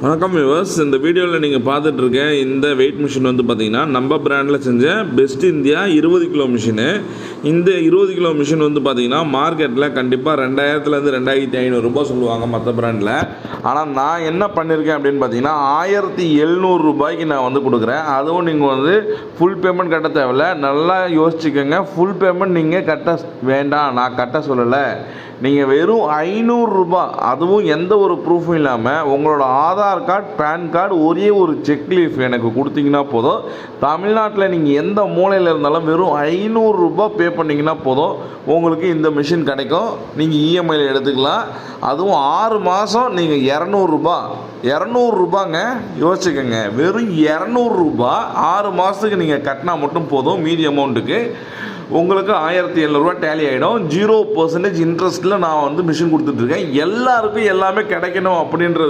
வணக்கம் வியூவர்ஸ். இந்த வீடியோவில் நீங்கள் பார்த்துட்டு இருக்க இந்த வெயிட் மிஷின் வந்து பார்த்தீங்கன்னா நம்ம பிராண்டில் செஞ்ச பெஸ்ட் இந்தியா 20 கிலோ மிஷினு. இந்த 20 கிலோ மிஷின் வந்து பார்த்தீங்கன்னா மார்க்கெட்டில் கண்டிப்பாக 2000லேருந்து 2500 ரூபாய் சொல்லுவாங்க மற்ற பிராண்டில். ஆனால் நான் என்ன பண்ணியிருக்கேன் அப்படின்னு பார்த்தீங்கன்னா 1700 ரூபாய்க்கு நான் வந்து கொடுக்குறேன். அதுவும் நீங்கள் வந்து ஃபுல் பேமெண்ட் கட்ட தேவையில்ல. நல்லா யோசிச்சுக்கோங்க. ஃபுல் பேமெண்ட் நீங்கள் கட்ட வேண்டாம், நான் கட்ட சொல்லலை. நீங்கள் வெறும் 500 ரூபாய், அதுவும் எந்த ஒரு ப்ரூஃபும் இல்லாமல் உங்களோட ஆதார் கார்டு, பேன் கார்டு, ஒரே ஒரு செக் லீஃப் எனக்கு கொடுத்தீங்கன்னா போதும். தமிழ்நாட்டில் நீங்கள் எந்த மூலையில் இருந்தாலும் வெறும் 500 ரூபாய் பே பண்ணிங்கன்னா போதும், உங்களுக்கு இந்த மிஷின் கிடைக்கும். நீங்கள் இஎம்ஐயில் எடுத்துக்கலாம். அதுவும் 6 மாதம் நீங்கள் 200 ரூபாங்க. யோசிச்சுக்கோங்க, வெறும் 200 ரூபாய் 6 மாதத்துக்கு நீங்கள் கட்டினா மட்டும் போதும். மீதி அமௌண்ட்டுக்கு உங்களுக்கு 1700 ரூபா டேலி ஆகிடும். 0% இன்ட்ரெஸ்ட்டில் நான் வந்து மிஷின் கொடுத்துட்ருக்கேன். எல்லாருக்கும் எல்லாமே கிடைக்கணும் அப்படின்றது